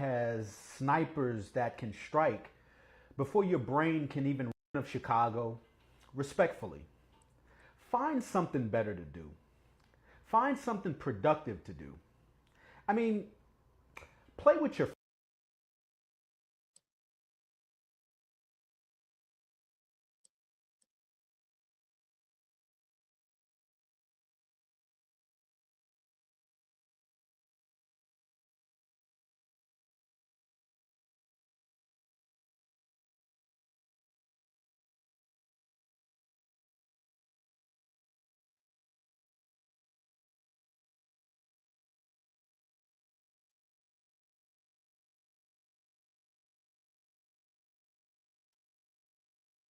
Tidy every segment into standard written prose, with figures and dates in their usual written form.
has snipers that can strike before your brain can even run of Chicago, respectfully, find something better to do. Find something productive to do. I mean, play with your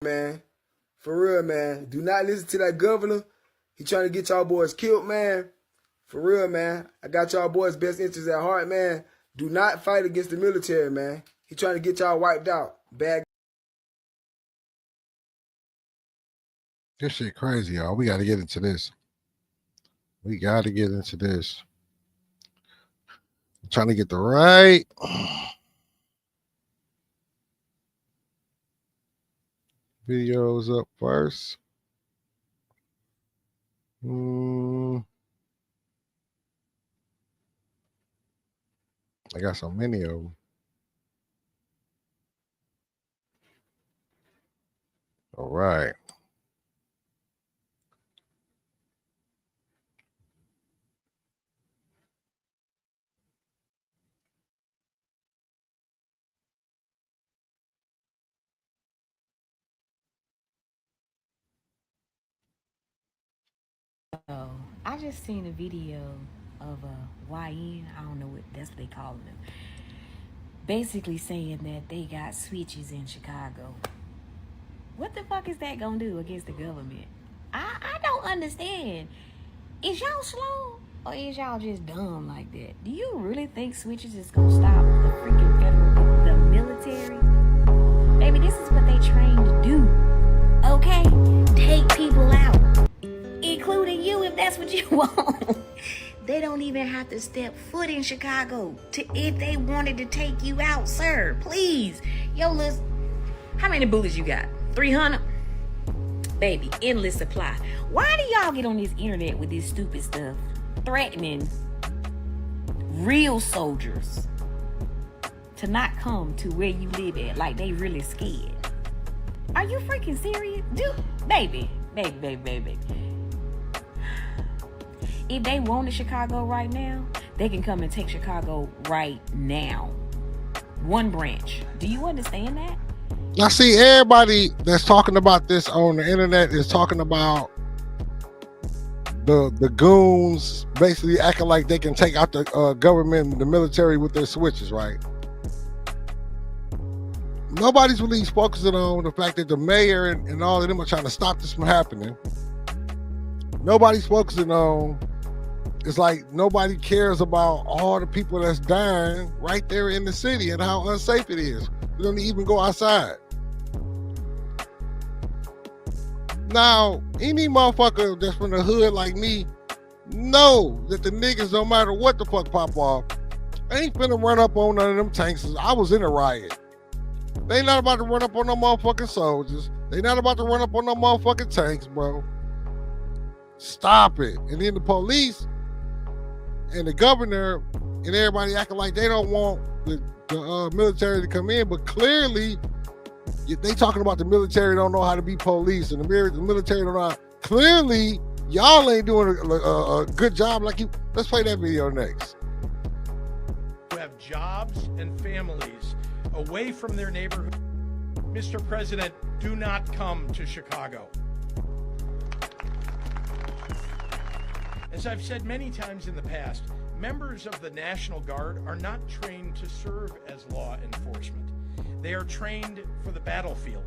Man, for real, man. Do not listen to that governor. He trying to get y'all boys killed, man. For real, man. I got y'all boys' best interests at heart, man. Do not fight against the military, man. He trying to get y'all wiped out. Bad. This shit crazy, y'all. We got to get into this. We got to get into this. I'm trying to get the right videos up first. I got so many of them. All right. I just seen a video of a YN, I don't know what that's what they call them, basically saying that they got switches in Chicago. What the fuck is that gonna do against the government? I don't understand. Is y'all slow or is y'all just dumb like that? Do you really think switches is gonna stop the freaking the military? Baby, this is what they trained to do. Okay? Take people out. Including you if that's what you want. They don't even have to step foot in Chicago if they wanted to take you out, sir. Please. Yo, listen. How many bullets you got? 300? Baby, endless supply. Why do y'all get on this internet with this stupid stuff? Threatening real soldiers to not come to where you live at like they really scared. Are you freaking serious? Dude, baby. If they wanted Chicago right now, they can come and take Chicago right now. One branch. Do you understand that? Now, see, everybody that's talking about this on the internet is talking about the goons basically acting like they can take out the government and the military with their switches, right? Nobody's really focusing on the fact that the mayor and all of them are trying to stop this from happening. Nobody's focusing on, it's like nobody cares about all the people that's dying right there in the city and how unsafe it is. We don't even go outside. Now, any motherfucker that's from the hood like me know that the niggas, no matter what the fuck pop off, ain't finna run up on none of them tanks. I was in a riot. They not about to run up on no motherfucking soldiers. They not about to run up on no motherfucking tanks, bro. Stop it. And then the police and the governor and everybody acting like they don't want the military to come in, but clearly they talking about the military don't know how to be police and the military don't know how. Clearly y'all ain't doing a good job like you. Let's play that video next. Who have jobs and families away from their neighborhood. Mr. President, do not come to Chicago. As I've said many times in the past, members of the National Guard are not trained to serve as law enforcement. They are trained for the battlefield,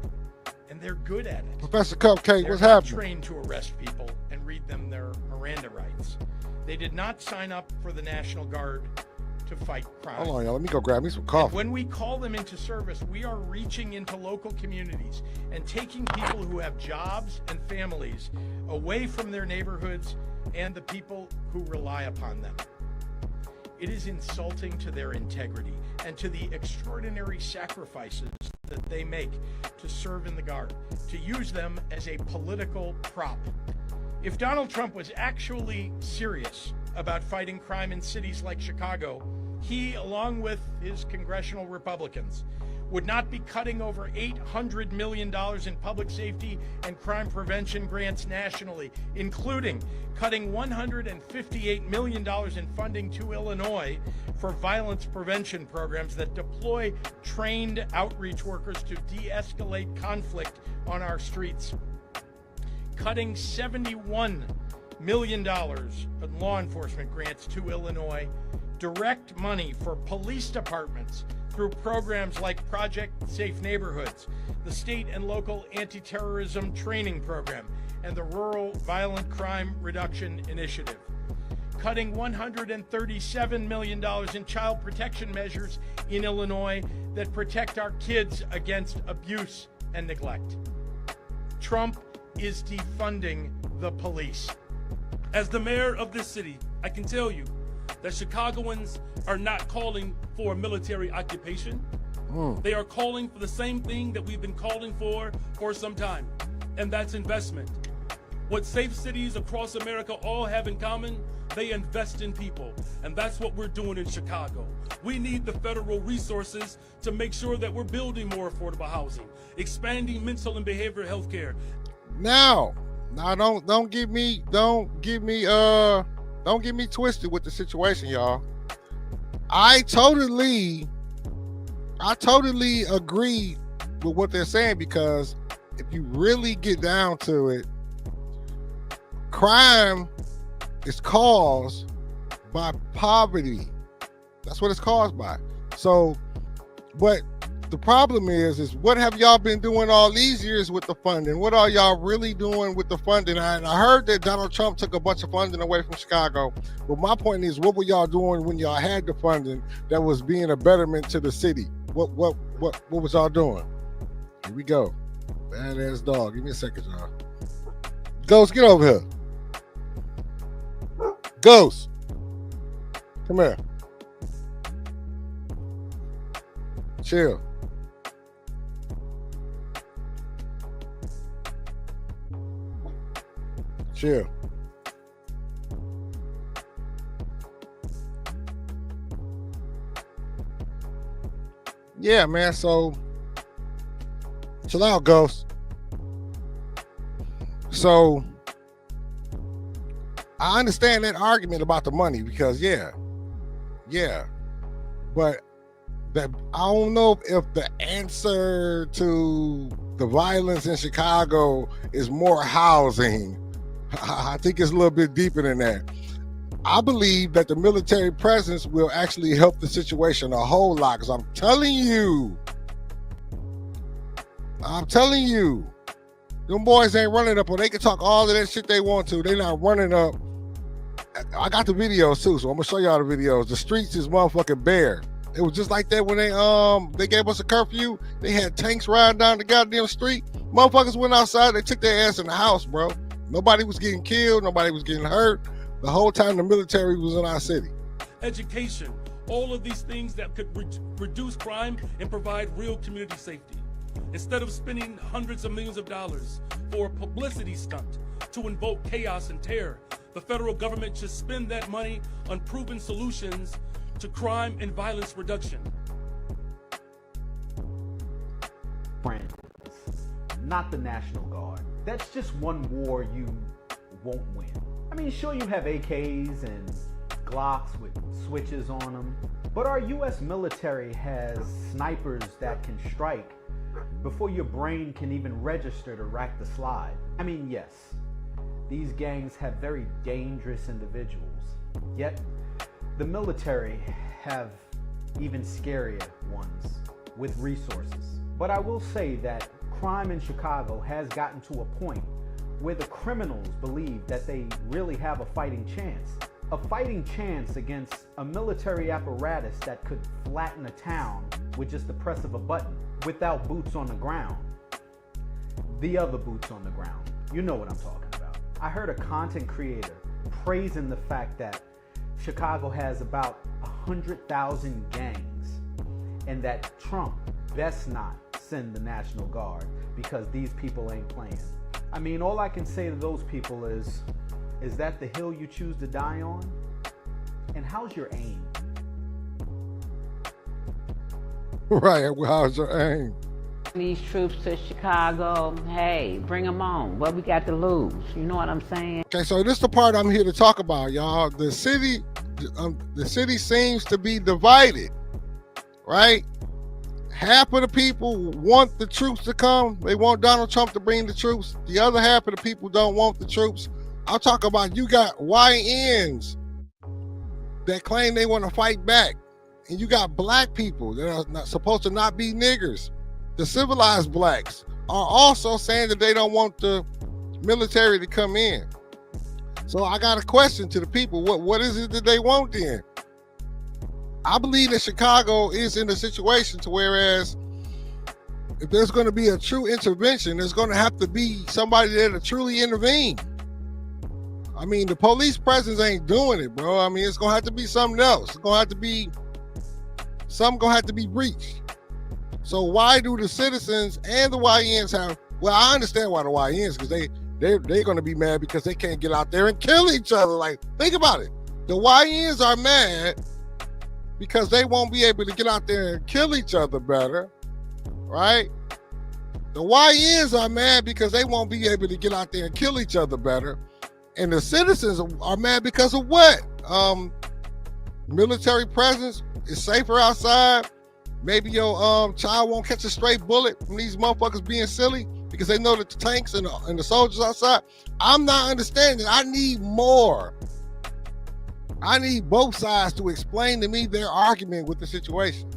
and they're good at it. Professor Cupcake, what's happening? They're not trained to arrest people and read them their Miranda rights. They did not sign up for the National Guard to fight crime. Hold on, y'all. Let me go grab me some coffee. And when we call them into service, we are reaching into local communities and taking people who have jobs and families away from their neighborhoods and the people who rely upon them. it is insulting to their integrity and to the extraordinary sacrifices that they make to serve in the Guard, to use them as a political prop. If Donald Trump was actually serious about fighting crime in cities like Chicago, he, along with his congressional Republicans, would not be cutting over $800 million in public safety and crime prevention grants nationally, including cutting $158 million in funding to Illinois for violence prevention programs that deploy trained outreach workers to de-escalate conflict on our streets, cutting $71 million in law enforcement grants to Illinois, direct money for police departments through programs like Project Safe Neighborhoods, the state and local anti-terrorism training program, and the Rural Violent Crime Reduction Initiative. Cutting $137 million in child protection measures in Illinois that protect our kids against abuse and neglect. Trump is defunding the police. As the mayor of this city, I can tell you that Chicagoans are not calling for a military occupation. They are calling for the same thing that we've been calling for some time, and that's investment. What safe cities across America all have in common, they invest in people, and that's what we're doing in Chicago. We need the federal resources to make sure that we're building more affordable housing, expanding mental and behavioral health care. Now don't get me twisted with the situation, y'all. I totally agree with what they're saying, because if you really get down to it, crime is caused by poverty. That's what it's caused by. So, but the problem is what have y'all been doing all these years with the funding? What are y'all really doing with the funding? And I heard that Donald Trump took a bunch of funding away from Chicago. But my point is, what were y'all doing when y'all had the funding that was being a betterment to the city? What was y'all doing? Here we go. Badass dog. Give me a second, y'all. Ghost, get over here. Ghost. Come here. Chill. Chill. Yeah, man. So chill out, Ghost. So I understand that argument about the money, because yeah, but that I don't know if the answer to the violence in Chicago is more housing. I think it's a little bit deeper than that. I believe that the military presence will actually help the situation a whole lot, because I'm telling you, them boys ain't running up, or they can talk all of that shit they want to. They not running up. I got the videos too, so I'm gonna show y'all the videos. The streets is motherfucking bare. It was just like that when they gave us a curfew. They had tanks riding down the goddamn street. Motherfuckers went outside. They took their ass in the house, bro. Nobody was getting killed. Nobody was getting hurt. The whole time the military was in our city. Education, all of these things that could reduce crime and provide real community safety. Instead of spending hundreds of millions of dollars for a publicity stunt to invoke chaos and terror, the federal government should spend that money on proven solutions to crime and violence reduction. Friends, not the National Guard. That's just one war you won't win. I mean, sure, you have AKs and Glocks with switches on them, but our US military has snipers that can strike before your brain can even register to rack the slide. I mean, yes, these gangs have very dangerous individuals, yet the military have even scarier ones with resources. But I will say that crime in Chicago has gotten to a point where the criminals believe that they really have a fighting chance. A fighting chance against a military apparatus that could flatten a town with just the press of a button, without boots on the ground. The other boots on the ground. You know what I'm talking about. I heard a content creator praising the fact that Chicago has about 100,000 gangs, and that Trump best not send the National Guard because these people ain't playing. I mean, all I can say to those people is that the hill you choose to die on? And how's your aim? Right, how's your aim? These troops to Chicago, hey, bring them on. What we got to lose? You know what I'm saying? Okay, so this is the part I'm here to talk about, y'all. The city seems to be divided, right? Half of the people want the troops to come. They want Donald Trump to bring the troops. The other half of the people don't want the troops. I'll talk about, you got YNs that claim they want to fight back. And you got black people that are not supposed to not be niggers. The civilized blacks are also saying that they don't want the military to come in. So I got a question to the people. What is it that they want then? I believe that Chicago is in a situation to whereas if there's going to be a true intervention, there's going to have to be somebody there to truly intervene. I mean, the police presence ain't doing it, bro. I mean, it's going to have to be something else. It's going to have to be, something going to have to be breached. So why do the citizens and the YNs have, well, I understand why the YNs, because they're going to be mad because they can't get out there and kill each other. Like, think about it. The YNs are mad because they won't be able to get out there and kill each other better, right? The YNs are mad because they won't be able to get out there and kill each other better. And the citizens are mad because of what? Military presence is safer outside. Maybe your child won't catch a stray bullet from these motherfuckers being silly because they know that the tanks and the soldiers outside. I'm not understanding. I need more. I need both sides to explain to me their argument with the situation.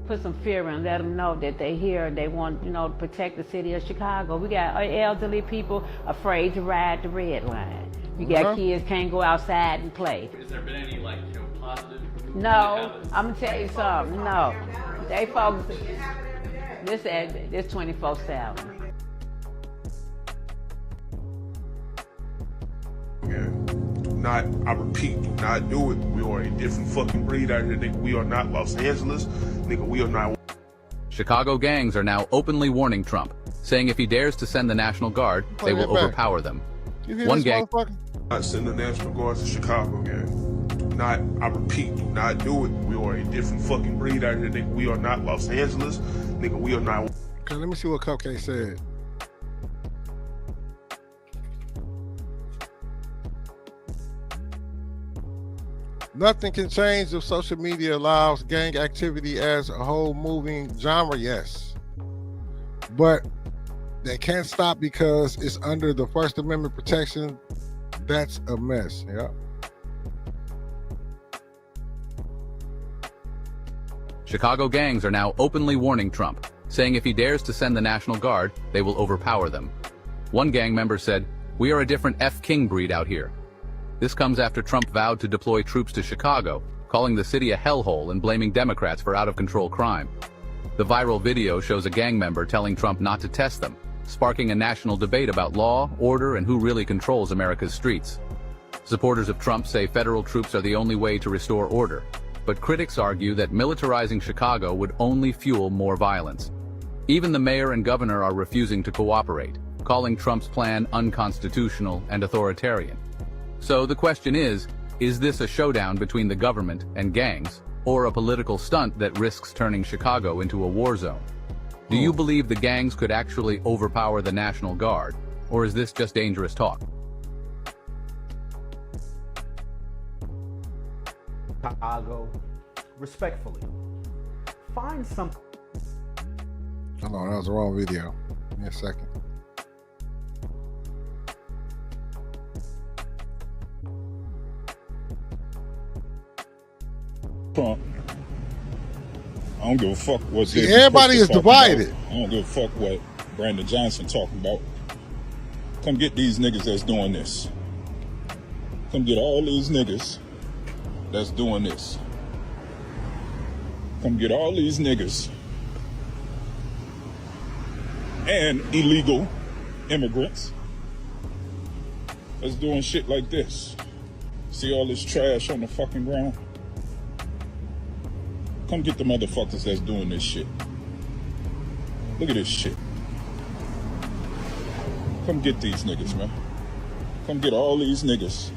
Put some fear in, let them know that they here, they want, to protect the city of Chicago. We got elderly people afraid to ride the red line. You got kids can't go outside and play. Has there been any positive? No, I'm gonna tell you something. No, they folks. This 24/7. I repeat, do not do it. We are a different fucking breed out here, nigga. We are not Los Angeles, nigga. We are not. Chicago gangs are now openly warning Trump, saying if he dares to send the National Guard, they will overpower them. One gang. Not send the National Guard to Chicago, gang. I repeat, do not do it. We are a different fucking breed out here, nigga. We are not Los Angeles, nigga. We are not. Okay, let me see what Cupcake said. Nothing can change if social media allows gang activity as a whole moving genre, yes. But they can't stop because it's under the First Amendment protection. That's a mess, yeah. Chicago gangs are now openly warning Trump, saying if he dares to send the National Guard, they will overpower them. One gang member said, "We are a different F-King breed out here." This comes after Trump vowed to deploy troops to Chicago, calling the city a hellhole and blaming Democrats for out-of-control crime. The viral video shows a gang member telling Trump not to test them, sparking a national debate about law, order, and who really controls America's streets. Supporters of Trump say federal troops are the only way to restore order, but critics argue that militarizing Chicago would only fuel more violence. Even the mayor and governor are refusing to cooperate, calling Trump's plan unconstitutional and authoritarian. So the question is this a showdown between the government and gangs, or a political stunt that risks turning Chicago into a war zone? Do you believe the gangs could actually overpower the National Guard, or is this just dangerous talk? Chicago, respectfully, find something. Hold on, that was the wrong video. Give me a second. Trump. I don't give a fuck what everybody is divided. I don't give a fuck what Brandon Johnson talking about. Come get these niggas that's doing this. Come get all these niggas that's doing this. Come get all these niggas and illegal immigrants that's doing shit like this. See all this trash on the fucking ground? Come get the motherfuckers that's doing this shit. Look at this shit. Come get these niggas, man. Come get all these niggas.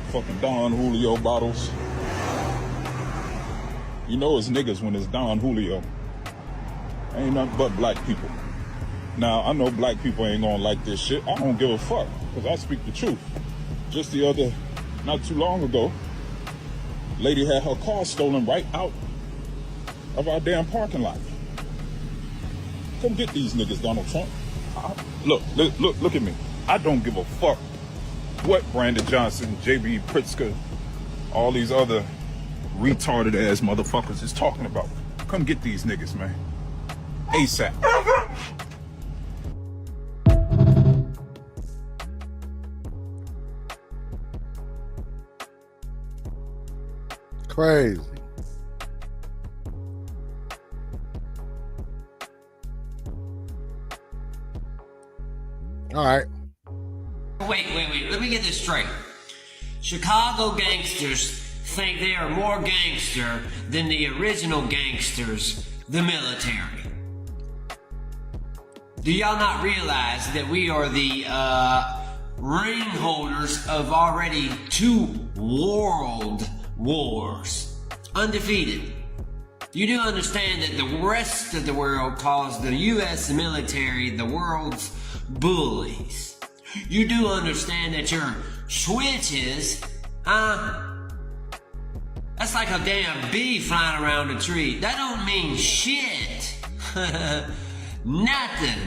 Fucking Don Julio bottles. You know it's niggas when it's Don Julio. Ain't nothing but black people. Now, I know black people ain't gonna like this shit. I don't give a fuck, because I speak the truth. Just not too long ago, lady had her car stolen right out of our damn parking lot. Come get these niggas, Donald Trump. Look at me. I don't give a fuck what Brandon Johnson, J.B. Pritzker, all these other retarded ass motherfuckers is talking about. Come get these niggas, man. ASAP. Crazy. All right. Wait. Let me get this straight. Chicago gangsters think they are more gangster than the original gangsters, the military. Do y'all not realize that we are the ring holders of already 2 world wars? Undefeated. You do understand that the rest of the world calls the U.S. military the world's bullies. You do understand that your switches, that's like a damn bee flying around a tree. That don't mean shit. Nothing.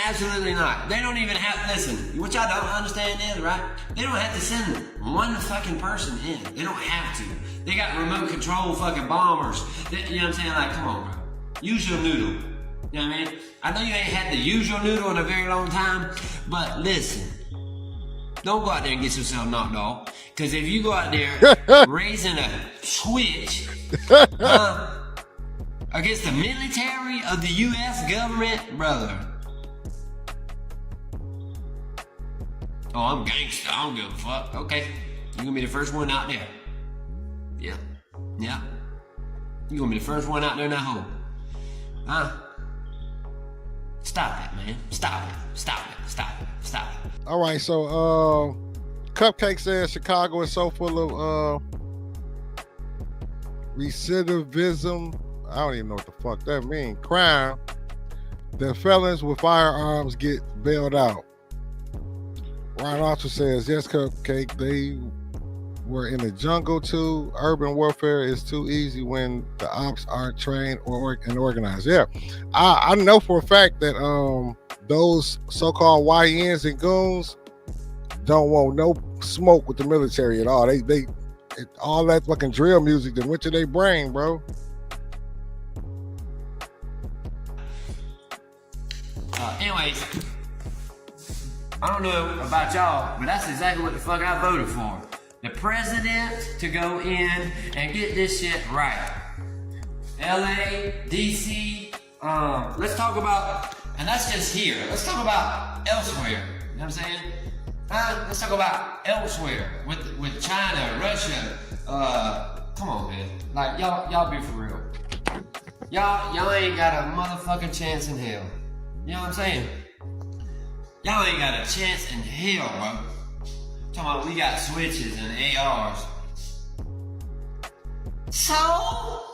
Absolutely not. They don't even have, listen, what y'all don't understand is, right? They don't have to send one fucking person in. They don't have to. They got remote control fucking bombers. You know what I'm saying? Like, come on, bro. Use your noodle. You know what I mean? I know you ain't had the usual noodle in a very long time, but listen. Don't go out there and get yourself knocked off. Because if you go out there raising a switch against the military of the U.S. government, brother. Oh, I'm gangster. I don't give a fuck. Okay. You're going to be the first one out there. Yeah. You're going to be the first one out there in that hole. Stop it, man. Stop it. All right, so Cupcake says Chicago is so full of recidivism. I don't even know what the fuck that means. Crime. The felons with firearms get bailed out. Ryan also says, yes, Cupcake, they were in the jungle too. Urban warfare is too easy when the ops aren't trained and organized. Yeah, I know for a fact that those so-called YNs and goons don't want no smoke with the military at all. They all that fucking drill music that went to their brain, bro. Anyways, I don't know about y'all, but that's exactly what the fuck I voted for. The president to go in and get this shit right. LA, DC, let's talk about, and that's just here. Let's talk about elsewhere. You know what I'm saying? Let's talk about elsewhere with China, Russia. Come on, man. Like y'all be for real. Y'all ain't got a motherfucking chance in hell. You know what I'm saying? Y'all ain't got a chance in hell, bro. Talking about we got switches and ARs. So?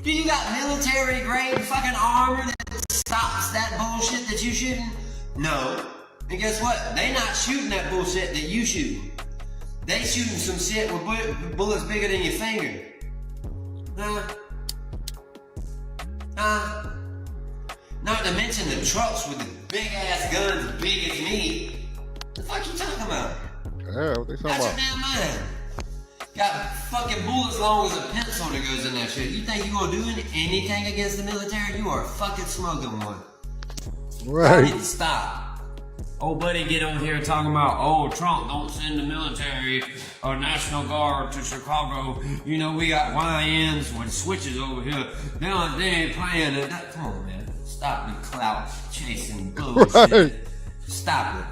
Do you got military grade fucking armor that stops that bullshit that you shooting? No. And guess what? They not shooting that bullshit that you shooting. They shooting some shit with bullets bigger than your finger. Not to mention the trucks with the big ass guns as big as me. The fuck you talking about? Yeah, what they talking That's about? your damn mind. Got fucking bullets long as a pencil that goes in that shit. You think you gonna do anything against the military? You are fucking smoking one. Right. I need to stop. Old buddy get on here talking about, oh, Trump don't send the military or National Guard to Chicago. You know, we got YNs with switches over here. They ain't playing it. Come on, man. Stop the clout chasing bullshit. Stop it.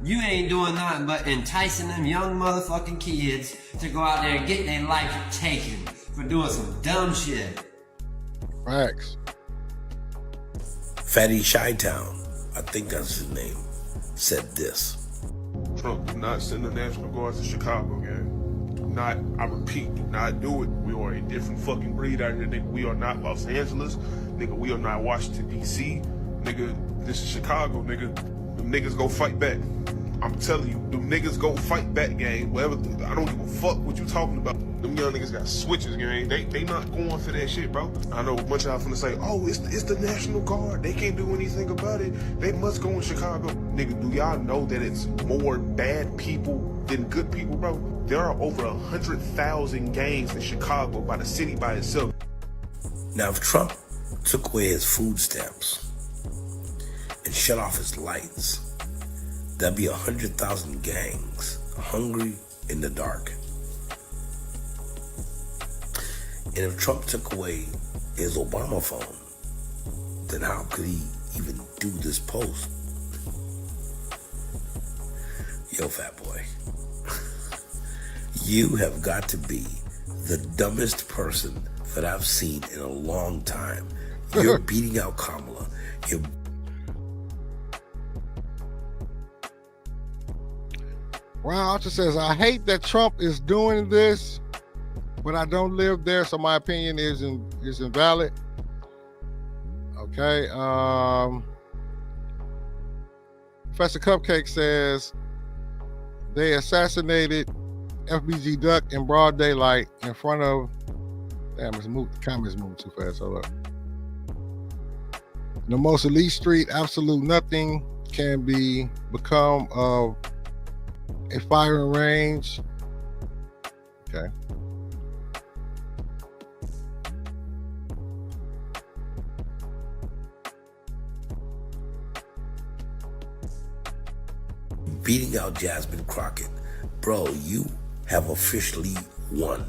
You ain't doing nothing but enticing them young motherfucking kids to go out there and get their life taken for doing some dumb shit. Facts. Fatty Chi-Town, I think that's his name, said this. Trump, do not send the National Guard to Chicago, gang. Do not, I repeat, do not do it. We are a different fucking breed out here, nigga. We are not Los Angeles. Nigga, we are not Washington, D.C. Nigga, this is Chicago, nigga. Them niggas go fight back. I'm telling you, them niggas go fight back, gang. Whatever, I don't give a fuck what you talking about. Them young niggas got switches, gang. They not going for that shit, bro. I know a bunch of y'all finna say, oh, it's the National Guard. They can't do anything about it. They must go in Chicago. Nigga, do y'all know that it's more bad people than good people, bro? There are over 100,000 gangs in Chicago by the city by itself. Now, if Trump took away his food stamps and shut off his lights, there'd be 100,000 gangs hungry in the dark. And if Trump took away his Obama phone, then how could he even do this post? Yo, fat boy, you have got to be the dumbest person that I've seen in a long time. You're beating out Kamala. Ron Archer says, I hate that Trump is doing this, but I don't live there, so my opinion is invalid. Okay. Professor Cupcake says they assassinated FBG Duck in broad daylight in front of. Damn, the comments moving too fast. Hold up. The most elite street, absolute nothing can become a firing range. Okay. Beating out Jasmine Crockett. Bro, you have officially won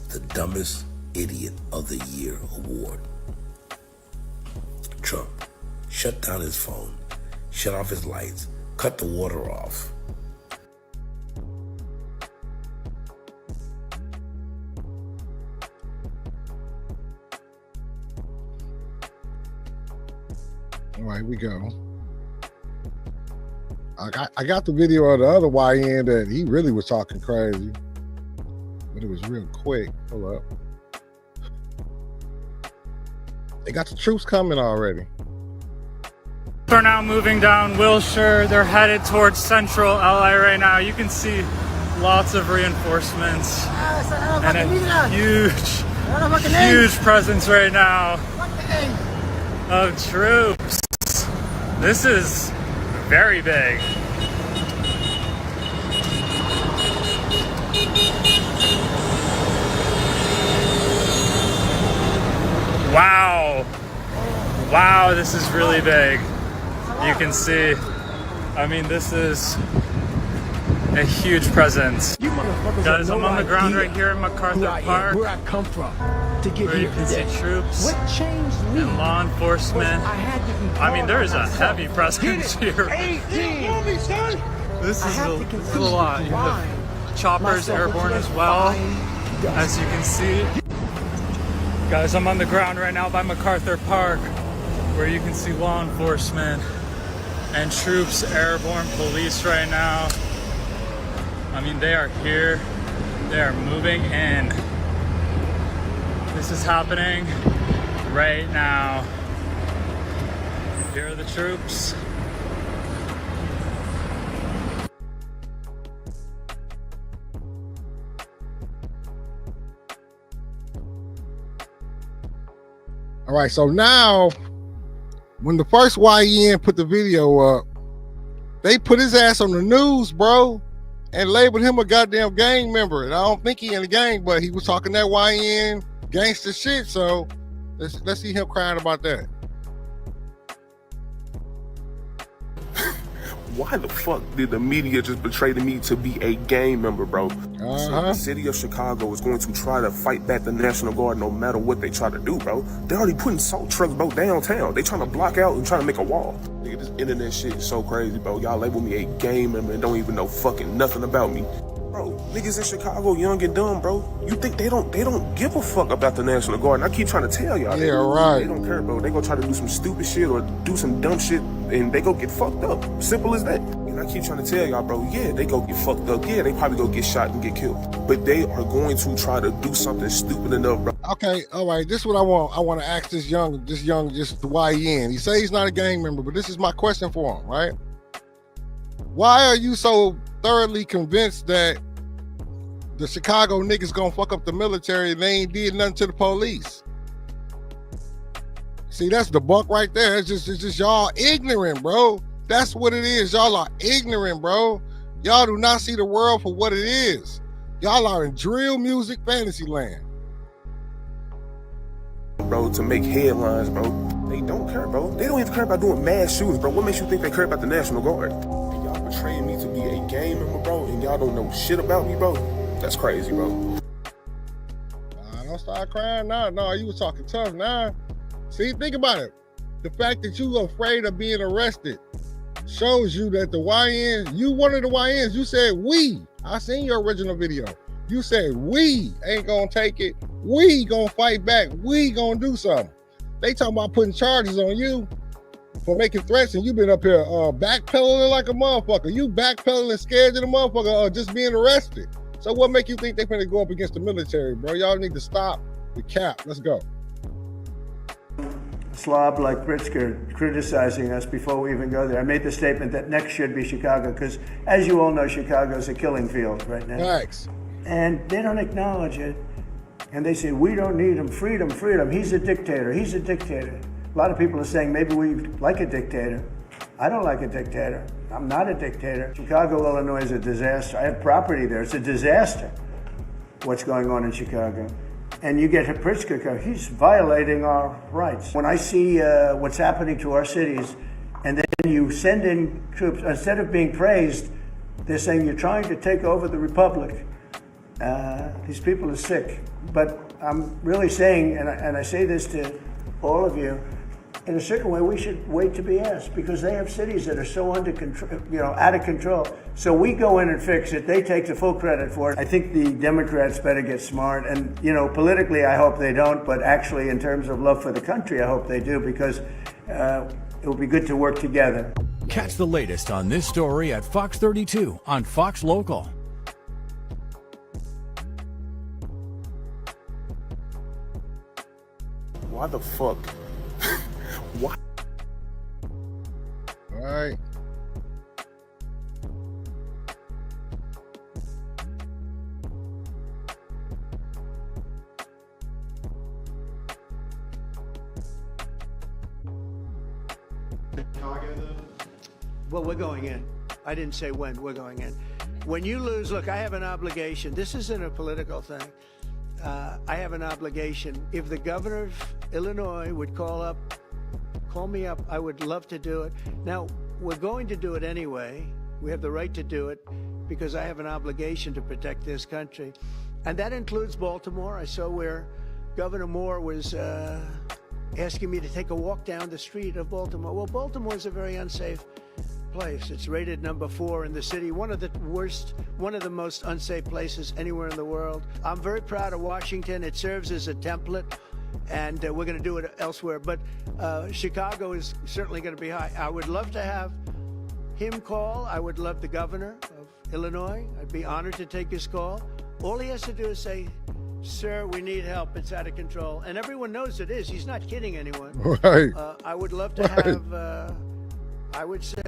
the dumbest idiot of the year award. Trump, shut down his phone, shut off his lights, cut the water off. All right, here we go. I got the video of the other YN that he really was talking crazy, but it was real quick. Hold up. They got the troops coming already. They're now moving down Wilshire. They're headed towards central LA right now. You can see lots of reinforcements and a huge presence right now of troops. This is very big. Wow. Wow, this is really big. You can see, I mean, this is a huge presence. Guys, I'm on the ground right here in MacArthur Park, where I come from to get where here you can today. see troops What changed me and law enforcement. I mean, there is a heavy presence here. This is a lot. You have choppers airborne as well, as you can see. Guys, I'm on the ground right now by MacArthur Park, where you can see law enforcement and troops, airborne police right now. I mean, they are here. They are moving in. This is happening right now. Here are the troops. All right, so now, when the first YN put the video up, they put his ass on the news, bro, and labeled him a goddamn gang member. And I don't think he in the gang, but he was talking that YN gangster shit. So let's see him crying about that. Why the fuck did the media just betray me to be a gang member, bro? So the city of Chicago is going to try to fight back the National Guard no matter what they try to do, bro. They're already putting salt trucks, bro, downtown. They trying to block out and trying to make a wall. Nigga, this internet shit is so crazy, bro. Y'all label me a gang member and don't even know fucking nothing about me. Bro, niggas in Chicago young and dumb, bro. You think they don't give a fuck about the National Guard? And I keep trying to tell y'all. Yeah, right. They don't care, bro. They gonna try to do some stupid shit or do some dumb shit and they go get fucked up. Simple as that. And I keep trying to tell y'all, bro, yeah, they go get fucked up. Yeah, they probably go get shot and get killed. But they are going to try to do something stupid enough, bro. Okay, all right, this is what I want. I want to ask this young, just YN. He say he's not a gang member, but this is my question for him, right? Why are you so thoroughly convinced that the Chicago niggas gonna fuck up the military and they ain't did nothing to the police? See, that's the buck right there. It's just y'all ignorant, bro. That's what it is. Y'all are ignorant, bro. Y'all do not see the world for what it is. Y'all are in drill music fantasy land. Bro, to make headlines, bro. They don't care, bro. They don't even care about doing mass shootings, bro. What makes you think they care about the National Guard? And y'all betraying me to be a gang member, bro, and y'all don't know shit about me, bro. That's crazy, bro. Nah, don't start crying now. No, you was talking tough now. See, think about it. The fact that you afraid of being arrested shows you that the YNs, you one of the YNs, you said we. I seen your original video. You said we ain't gonna take it. We gonna fight back. We gonna do something. They talking about putting charges on you for making threats, and you been up here backpedaling like a motherfucker. You backpedaling scared of the motherfucker just being arrested. So what make you think they finna go up against the military, bro? Y'all need to stop the cap. Let's go. Slob like Pritzker criticizing us before we even go there. I made the statement that next should be Chicago because, as you all know, Chicago's a killing field right now. Thanks. And they don't acknowledge it. And they say, we don't need him. Freedom, freedom. He's a dictator. He's a dictator. A lot of people are saying maybe we like a dictator. I don't like a dictator. I'm not a dictator. Chicago, Illinois is a disaster. I have property there. It's a disaster what's going on in Chicago. And you get Pritzker, he's violating our rights. When I see what's happening to our cities, and then you send in troops, instead of being praised, they're saying you're trying to take over the republic. These people are sick. But I'm really saying, and I say this to all of you, in a certain way, we should wait to be asked because they have cities that are so under control, out of control. So we go in and fix it. They take the full credit for it. I think the Democrats better get smart. And, politically, I hope they don't. But actually, in terms of love for the country, I hope they do because it would be good to work together. Catch the latest on this story at Fox 32 on Fox Local. Why the fuck? Why? All right. Well, we're going in. I didn't say when. We're going in. When you lose, look, I have an obligation. This isn't a political thing. I have an obligation. If the governor of Illinois would call me up, I would love to do it. Now, we're going to do it anyway. We have the right to do it because I have an obligation to protect this country. And that includes Baltimore. I saw where Governor Moore was asking me to take a walk down the street of Baltimore. Well, Baltimore is a very unsafe place. It's rated number 4 in the city, one of the most unsafe places anywhere in the world. I'm very proud of Washington. It serves as a template, and we're going to do it elsewhere. But Chicago is certainly going to be high. I would love to have him call. I would love the governor of Illinois. I'd be honored to take his call. All he has to do is say, sir, we need help. It's out of control. And everyone knows it is. He's not kidding anyone. Right. I would love to have... I would say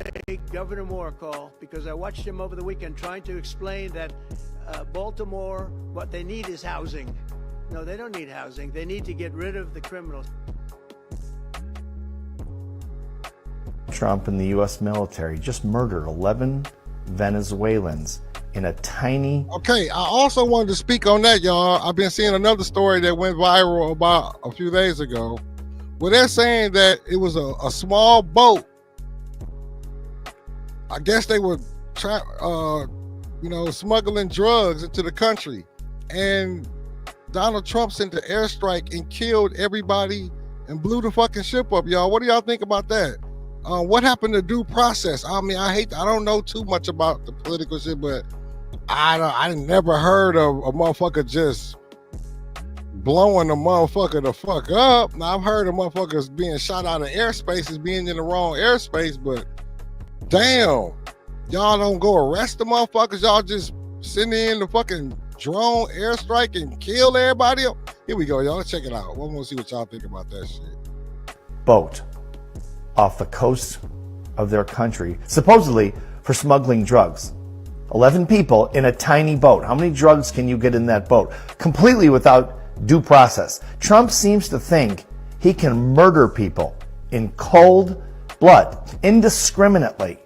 Governor Moore call because I watched him over the weekend trying to explain that Baltimore, what they need is housing. No, they don't need housing. They need to get rid of the criminals. Trump and the U.S. military just murdered 11 Venezuelans in a tiny... Okay, I also wanted to speak on that, y'all. I've been seeing another story that went viral about a few days ago where they're saying that it was a small boat I guess they were smuggling drugs into the country, and Donald Trump sent the airstrike and killed everybody and blew the fucking ship up, y'all. What do y'all think about that? What happened to due process? I mean, I don't know too much about the political shit, but I never heard of a motherfucker just blowing a motherfucker the fuck up. Now, I've heard of motherfuckers being shot out of airspaces, being in the wrong airspace, but damn, y'all don't go arrest the motherfuckers. Y'all just send in the fucking drone airstrike and kill everybody. Here we go, y'all. Let's check it out. I want to see what y'all think about that shit. Boat off the coast of their country, supposedly for smuggling drugs. 11 people in a tiny boat. How many drugs can you get in that boat? Completely without due process. Trump seems to think he can murder people in cold blood, indiscriminately,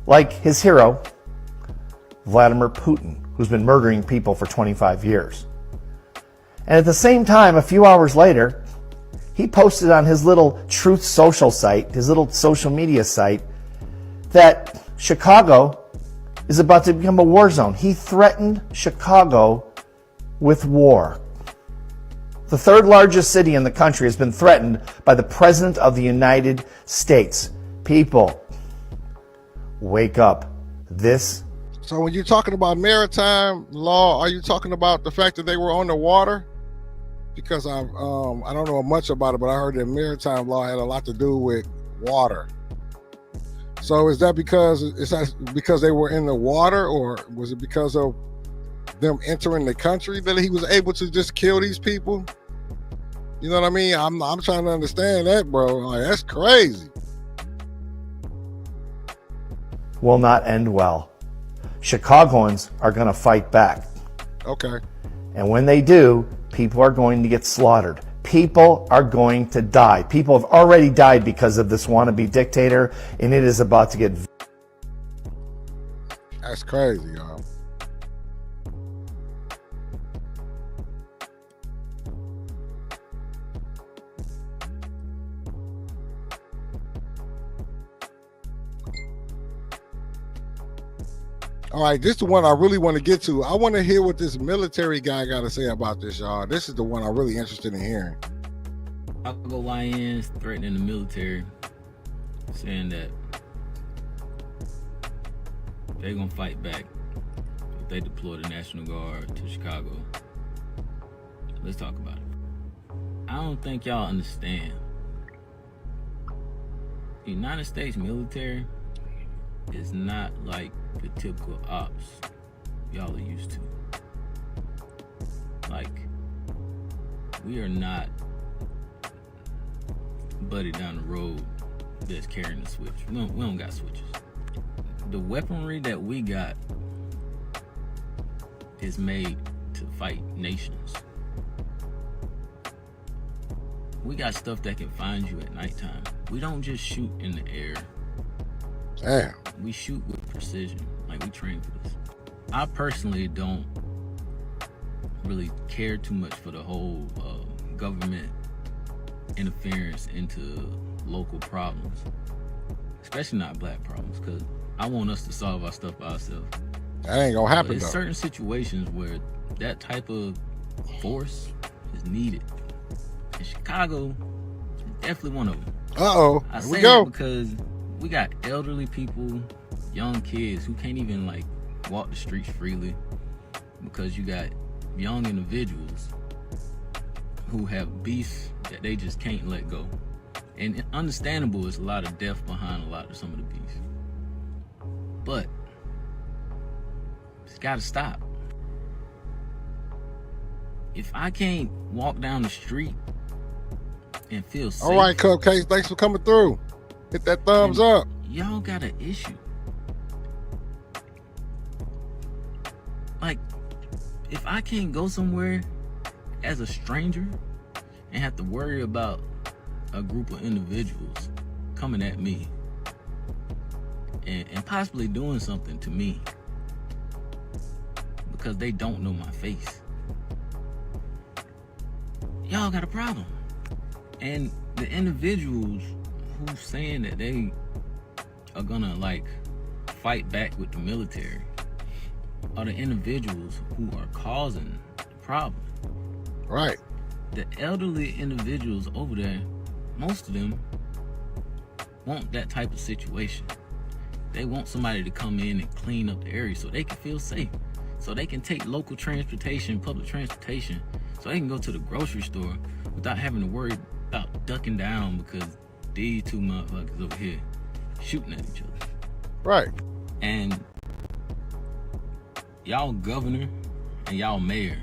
like his hero, Vladimir Putin, who's been murdering people for 25 years. And at the same time, a few hours later, he posted on his little Truth Social site, his little social media site, that Chicago is about to become a war zone. He threatened Chicago with war. The third largest city in the country has been threatened by the President of the United States. People, wake up. So when you're talking about maritime law, are you talking about the fact that they were on the water? Because I don't know much about it, but I heard that maritime law had a lot to do with water. So is that because they were in the water, or was it because of them entering the country that he was able to just kill these people? You know what I mean? I'm trying to understand that, bro. Like, that's crazy. Will not end well. Chicagoans are going to fight back. Okay. And when they do, people are going to get slaughtered. People are going to die. People have already died because of this wannabe dictator, and it is about to get... That's crazy, y'all. All right, this is the one I really want to get to. I want to hear what this military guy got to say about this, y'all. This is the one I'm really interested in hearing. Chicago YNs threatening the military, saying that they're going to fight back if they deploy the National Guard to Chicago. Let's talk about it. I don't think y'all understand. The United States military is not like the typical ops y'all are used to. Like, we are not buddy down the road that's carrying the switch. We don't got switches. The weaponry that we got is made to fight nations. We got stuff that can find you at nighttime. We don't just shoot in the air. Damn. We shoot with precision. Like, we train for this. I personally don't really care too much for the whole government interference into local problems, especially not black problems, because I want us to solve our stuff by ourselves. That ain't gonna happen, but though. There's certain situations where that type of force is needed. In Chicago, definitely one of them. Uh-oh, I here we say go. that because we got elderly people, young kids who can't even like walk the streets freely, because you got young individuals who have beefs that they just can't let go. And understandable, there's a lot of death behind a lot of some of the beefs. But it's gotta stop. If I can't walk down the street and feel safe. All right, Cupcakes, thanks for coming through. Hit that thumbs up. Y'all got an issue. Like, if I can't go somewhere as a stranger and have to worry about a group of individuals coming at me and possibly doing something to me because they don't know my face, y'all got a problem. And the individuals who's saying that they are gonna like fight back with the military are the individuals who are causing the problem. Right. The elderly individuals over there, most of them want that type of situation. They want somebody to come in and clean up the area so they can feel safe, so they can take local transportation, public transportation, so they can go to the grocery store without having to worry about ducking down because these two motherfuckers over here shooting at each other. Right. And y'all governor and y'all mayor,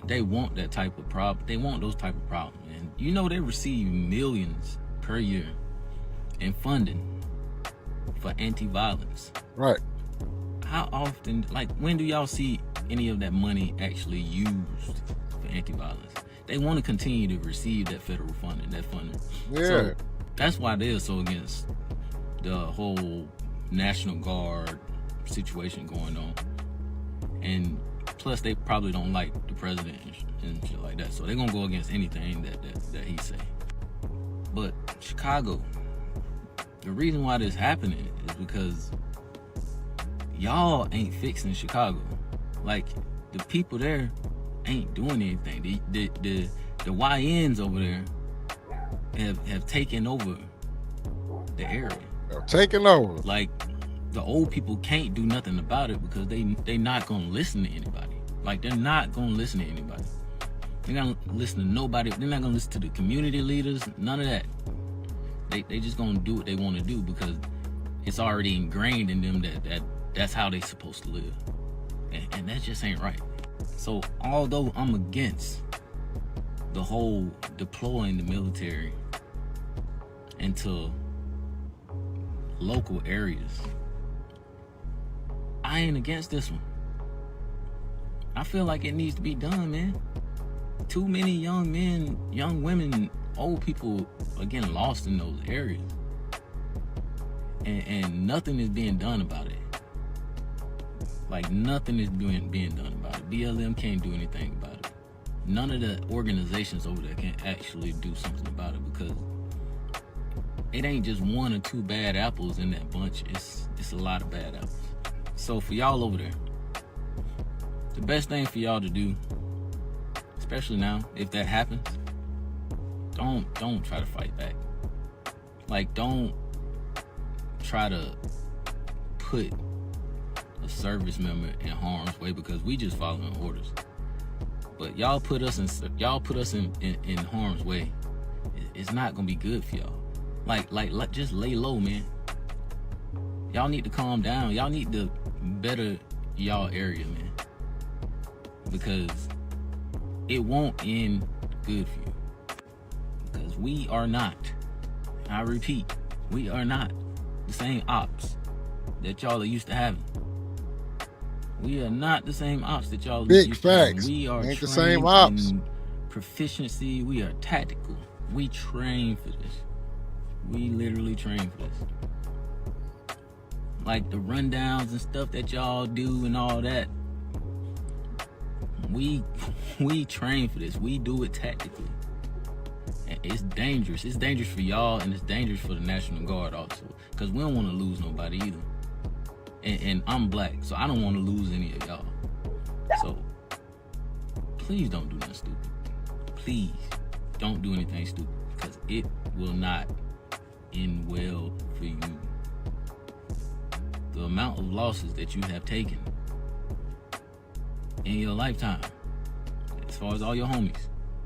they want that type of problem. They want those type of problems. And you know they receive millions per year in funding for anti-violence. Right. How often, like, when do y'all see any of that money actually used for anti-violence? They want to continue to receive that federal funding, Yeah. So that's why they're so against the whole National Guard situation going on. And plus, they probably don't like the president and shit like that. So they're going to go against anything that he say. But Chicago, the reason why this happening is because y'all ain't fixing Chicago. Like, the people there ain't doing anything. The YNs over there have taken over the area. They're taking over. Like, the old people can't do nothing about it because they not gonna listen to anybody. Like, they're not gonna listen to anybody. They're not gonna listen to nobody. They're not gonna listen to the community leaders. None of that. They just gonna do what they want to do because it's already ingrained in them that's how they supposed to live, and that just ain't right. So although I'm against the whole deploying the military into local areas, I ain't against this one. I feel like it needs to be done, man. Too many young men, young women, old people are getting lost in those areas. And nothing is being done about it. Like, nothing is being done about it. BLM can't do anything about it. None of the organizations over there can actually do something about it because it ain't just one or two bad apples in that bunch. It's a lot of bad apples. So for y'all over there, the best thing for y'all to do, especially now, if that happens, don't try to fight back. Like, don't try to put a service member in harm's way because we just following orders. But y'all put us in harm's way. It's not gonna be good for y'all. Like just lay low, man. Y'all need to calm down. Y'all need to better y'all area, man, because it won't end good for you. Because we are not, I repeat, we are not the same ops that y'all are used to having. We are not the same ops that y'all Big used to having. facts. We are Ain't the trained same ops. in proficiency. We are tactical. We train for this. We literally train for this. Like the rundowns and stuff that y'all do and all that. We train for this. We do it tactically. And it's dangerous. It's dangerous for y'all and it's dangerous for the National Guard also. Because we don't want to lose nobody either. And I'm black, so I don't want to lose any of y'all. So please don't do nothing stupid. Please don't do anything stupid because it will not end well for you. The amount of losses that you have taken in your lifetime, as far as all your homies,